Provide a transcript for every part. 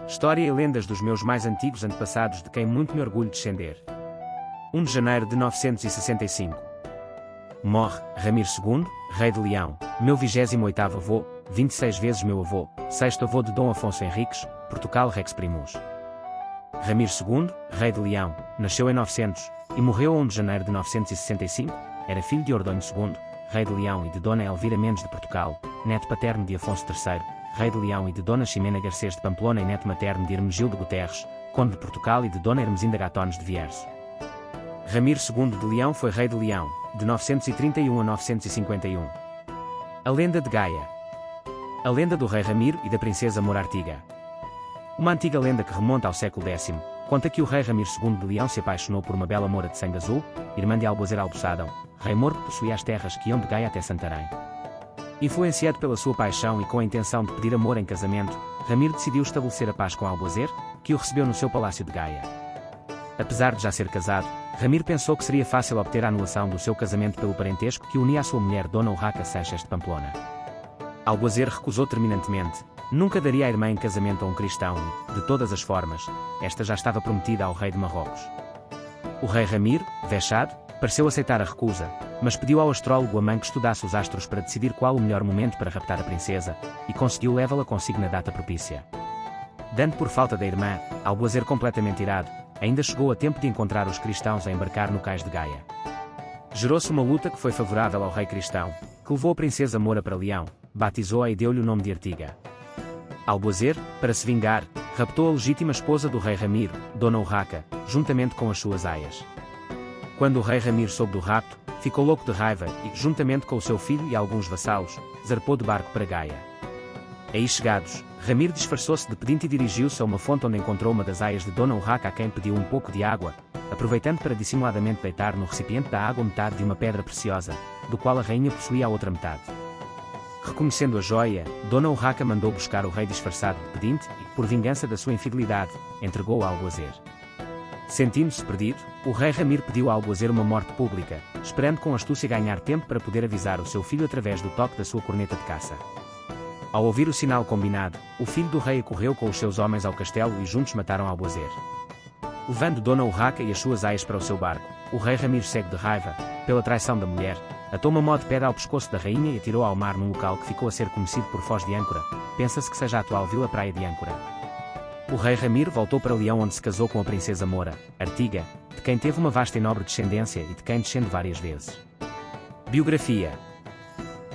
História e lendas dos meus mais antigos antepassados de quem muito me orgulho descender. 1 de janeiro de 965. Morre Ramiro II, rei de Leão, meu 28º avô, 26 vezes meu avô, 6º avô de Dom Afonso Henriques, Portugal Rex Primus. Ramiro II, rei de Leão, nasceu em 900 e morreu a 1 de janeiro de 965, era filho de Ordonho II, rei de Leão e de Dona Elvira Mendes de Portugal, neto paterno de Afonso III, rei de Leão e de Dona Ximena Garcês de Pamplona e neto materno de Hermegildo Guterres, conde de Portugal e de Dona Hermesinda Gatones de Vierse. Ramiro II de Leão foi rei de Leão, de 931 a 951. A lenda de Gaia. A lenda do rei Ramiro e da princesa Moura Artiga. Uma antiga lenda que remonta ao século X, conta que o rei Ramiro II de Leão se apaixonou por uma bela moura de sangue azul, irmã de Albozer Albuçadão, rei moro que possuía as terras que iam de Gaia até Santarém. Influenciado pela sua paixão e com a intenção de pedir amor em casamento, Ramiro decidiu estabelecer a paz com Albozer, que o recebeu no seu palácio de Gaia. Apesar de já ser casado, Ramiro pensou que seria fácil obter a anulação do seu casamento pelo parentesco que unia a sua mulher Dona Urraca Sanches de Pamplona. Albozer recusou terminantemente, nunca daria a irmã em casamento a um cristão e, de todas as formas, esta já estava prometida ao rei de Marrocos. O rei Ramiro, vexado, pareceu aceitar a recusa, mas pediu ao astrólogo Amã que estudasse os astros para decidir qual o melhor momento para raptar a princesa, e conseguiu levá-la consigo na data propícia. Dando por falta da irmã, Albozer completamente irado, ainda chegou a tempo de encontrar os cristãos a embarcar no cais de Gaia. Gerou-se uma luta que foi favorável ao rei cristão, que levou a princesa Moura para Leão, batizou-a e deu-lhe o nome de Artiga. Albozer, para se vingar, raptou a legítima esposa do rei Ramiro, Dona Urraca, juntamente com as suas aias. Quando o rei Ramiro soube do rapto, ficou louco de raiva e, juntamente com o seu filho e alguns vassalos, zarpou de barco para Gaia. Aí chegados, Ramiro disfarçou-se de pedinte e dirigiu-se a uma fonte onde encontrou uma das aias de Dona Urraca a quem pediu um pouco de água, aproveitando para dissimuladamente deitar no recipiente da água metade de uma pedra preciosa, do qual a rainha possuía a outra metade. Reconhecendo a joia, Dona Urraca mandou buscar o rei disfarçado de pedinte e, por vingança da sua infidelidade, entregou-o a Albozer. Sentindo-se perdido, o rei Ramiro pediu a Albozer uma morte pública, esperando com astúcia ganhar tempo para poder avisar o seu filho através do toque da sua corneta de caça. Ao ouvir o sinal combinado, o filho do rei correu com os seus homens ao castelo e juntos mataram Albozer. Levando Dona Urraca e as suas aias para o seu barco, o rei Ramiro, cego de raiva, pela traição da mulher, atou uma mó de pedra ao pescoço da rainha e atirou ao mar num local que ficou a ser conhecido por Foz de Âncora, pensa-se que seja a atual Vila Praia de Âncora. O rei Ramiro voltou para Leão onde se casou com a princesa Moura, Artiga, de quem teve uma vasta e nobre descendência e de quem descende várias vezes. Biografia.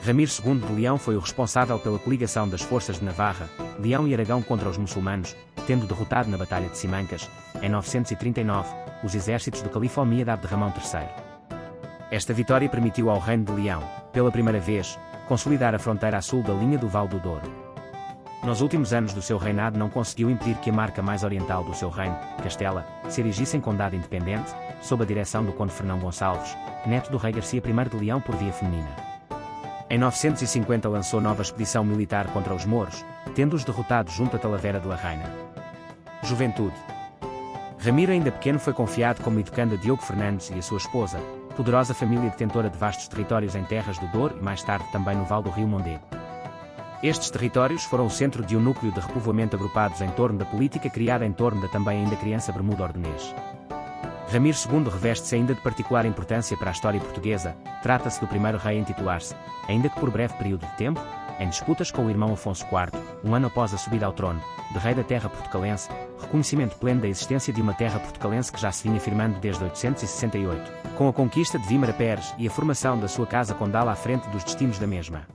Ramiro II de Leão foi o responsável pela coligação das forças de Navarra, Leão e Aragão contra os muçulmanos, tendo derrotado na Batalha de Simancas, em 939, os exércitos do califa Omíyade Abderramão III. Esta vitória permitiu ao reino de Leão, pela primeira vez, consolidar a fronteira a sul da linha do Val do Douro. Nos últimos anos do seu reinado não conseguiu impedir que a marca mais oriental do seu reino, Castela, se erigisse em condado independente, sob a direção do conde Fernão Gonçalves, neto do rei Garcia I de Leão por via feminina. Em 950 lançou nova expedição militar contra os mouros, tendo-os derrotado junto a Talavera de la Reina. Juventude. Ramiro ainda pequeno foi confiado como educando a Diogo Fernandes e a sua esposa, poderosa família detentora de vastos territórios em terras do Douro e mais tarde também no Val do Rio Mondego. Estes territórios foram o centro de um núcleo de repovoamento agrupados em torno da política criada em torno da também ainda criança Bermuda Ordenês. Ramiro II reveste-se ainda de particular importância para a história portuguesa, trata-se do primeiro rei em titular-se, ainda que por breve período de tempo, em disputas com o irmão Afonso IV, um ano após a subida ao trono, de rei da terra portucalense, reconhecimento pleno da existência de uma terra portucalense que já se vinha firmando desde 868, com a conquista de Vímara Peres e a formação da sua casa condal à frente dos destinos da mesma.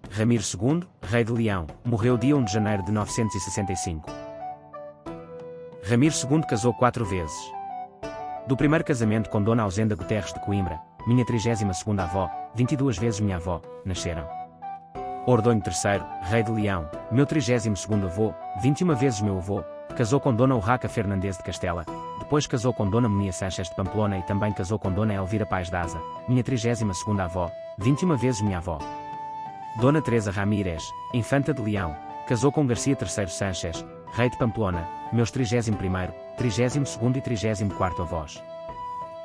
Ramiro II, rei de Leão, morreu dia 1 de janeiro de 965. Ramiro II casou 4 vezes. Do primeiro casamento com Dona Ausenda Guterres de Coimbra, minha 32ª avó, 22 vezes minha avó, nasceram. Ordonho III, rei de Leão, meu 32º avô, 21 vezes meu avô, casou com Dona Urraca Fernandes de Castela, depois casou com Dona Monia Sanches de Pamplona e também casou com Dona Elvira Paz Daza, minha 32ª avó, 21 vezes minha avó. Dona Teresa Ramírez, infanta de Leão, casou com Garcia III Sanches, rei de Pamplona, meus 31º, 32º e 34º avós.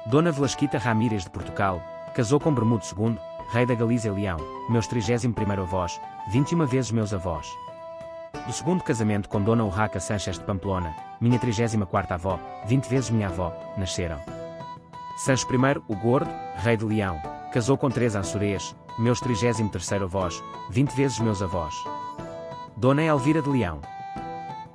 Dona Velasquita Ramírez de Portugal, casou com Bermudo II, rei da Galícia e Leão, meus 31º avós, 21 vezes meus avós. Do segundo casamento com Dona Urraca Sanches de Pamplona, minha 34ª avó, 20 vezes minha avó, nasceram. Sancho I, o Gordo, rei de Leão, casou com Teresa Ansorês, meus 33º avós, 20 vezes meus avós. Dona Elvira de Leão.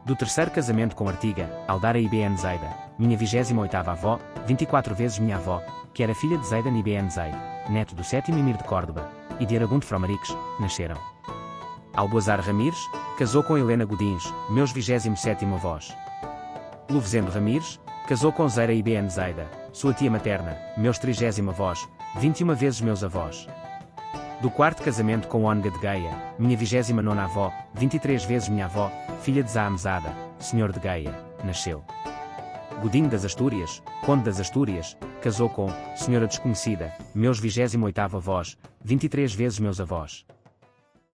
Do terceiro casamento com Artiga, Aldara Ibn Zeida, minha 28ª avó, 24 vezes minha avó, que era filha de Zeidan Ibn Zeid, neto do 7º emir de Córdoba, e de Aragon de Fromarix, nasceram. Alboazar Ramires, casou com Helena Godins, meus 27º avós. Lovezendo Ramires, casou com Zeira Ibn Zeida, sua tia materna, meus 30º avós, 21 vezes meus avós. Do quarto casamento com Onga de Gaia, minha 29ª avó, 23 vezes minha avó, filha de Zaamzada, senhor de Gaia, nasceu. Godinho das Astúrias, conde das Astúrias, casou com Senhora Desconhecida, meus 28º avós, 23 vezes meus avós.